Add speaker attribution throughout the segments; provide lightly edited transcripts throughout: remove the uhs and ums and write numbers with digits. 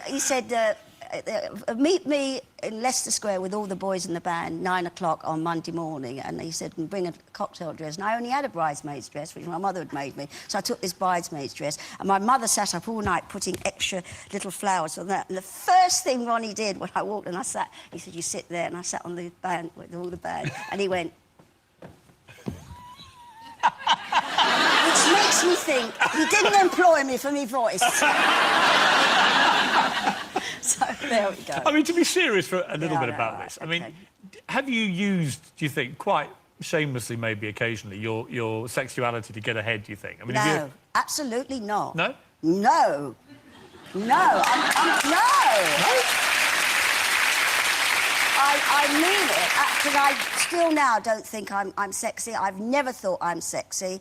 Speaker 1: he said, meet me in Leicester Square with all the boys in the band, 9 o'clock on Monday morning. And he said, and bring a cocktail dress. And I only had a bridesmaid's dress, which my mother had made me. So I took this bridesmaid's dress. And my mother sat up all night putting extra little flowers on that. And the first thing Ronnie did when I walked and I sat, he said, you sit there. And I sat on the band with all the band. And he went... Which makes me think he didn't employ me for my voice. So, there we go.
Speaker 2: I mean, to be serious for a little bit about this, I mean, have you used, do you think, quite shamelessly, maybe occasionally, your sexuality to get ahead, do you think? I mean,
Speaker 1: no, absolutely not.
Speaker 2: No?
Speaker 1: No. No. No. I mean it, because I still now don't think I'm sexy. I've never thought I'm sexy.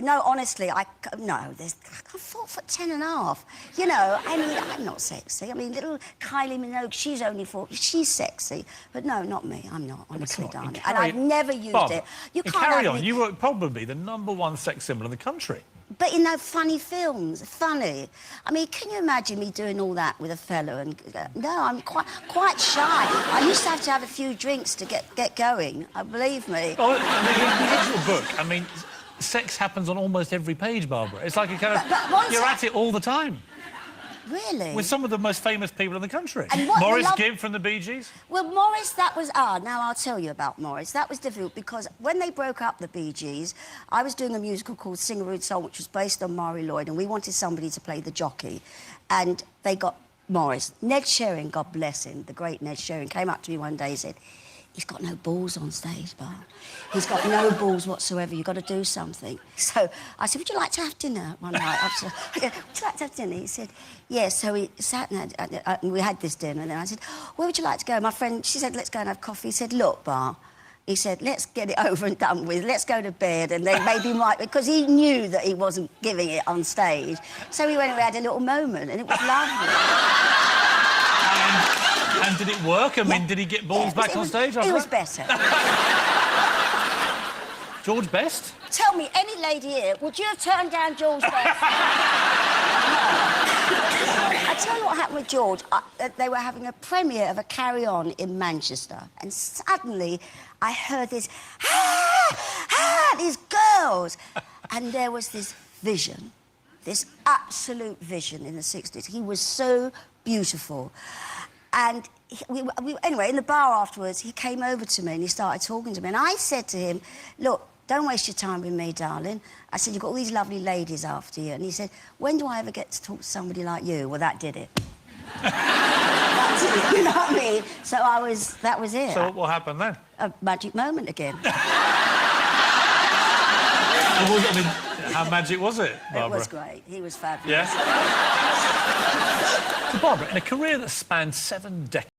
Speaker 1: No, honestly, I'm 4'10½". You know, I mean, I'm not sexy. I mean, little Kylie Minogue, she's only 4. She's sexy. But no, not me. I'm not, honestly, darling. And I've never used it. You can't
Speaker 2: carry on. You were probably the #1 sex symbol in the country.
Speaker 1: But in those funny films, funny. I mean, can you imagine me doing all that with a fellow? And no, I'm quite shy. I used to have a few drinks to get going. Believe me.
Speaker 2: Oh, in your book, I mean, sex happens on almost every page, Barbara. It's like a kind of... You're at it all the time.
Speaker 1: Really?
Speaker 2: With some of the most famous people in the country.
Speaker 1: And
Speaker 2: Maurice Gibb from the BeeGees?
Speaker 1: Well, Maurice, that was... now I'll tell you about Maurice. That was difficult because when they broke up the BeeGees, I was doing a musical called Sing a Rude Song, which was based on Murray Lloyd, and we wanted somebody to play the jockey. And they got Maurice. Ned Sherring, God bless him, the great Ned Sherring, came up to me one day and said, he's got no balls on stage, Bar. He's got no balls whatsoever. You've got to do something. So I said, would you like to have dinner one night? I said, would you like to have dinner? He said, yes. So we sat and we had this dinner. And then I said, where would you like to go? My friend, she said, let's go and have coffee. He said, look, Bar. He said, let's get it over and done with. Let's go to bed. And then maybe because he knew that he wasn't giving it on stage. So we went and we had a little moment, and it was lovely.
Speaker 2: And did it work? I mean, did he get balls back on stage?
Speaker 1: It was better.
Speaker 2: George Best?
Speaker 1: Tell me, any lady here, would you have turned down George Best? I tell you what happened with George. They were having a premiere of a Carry On in Manchester, and suddenly I heard this, these girls, and there was this vision, this absolute vision in the 60s. He was so beautiful. And anyway, in the bar afterwards, he came over to me and he started talking to me. And I said to him, look, don't waste your time with me, darling. I said, you've got all these lovely ladies after you. And he said, when do I ever get to talk to somebody like you? Well, that did it. That's it, you know what I mean? So that was it.
Speaker 2: So what happened then?
Speaker 1: A magic moment again.
Speaker 2: I mean, how magic was it, Barbara?
Speaker 1: It was great. He was fabulous.
Speaker 2: Yes? So, Barbara, in a career that spanned 7 decades,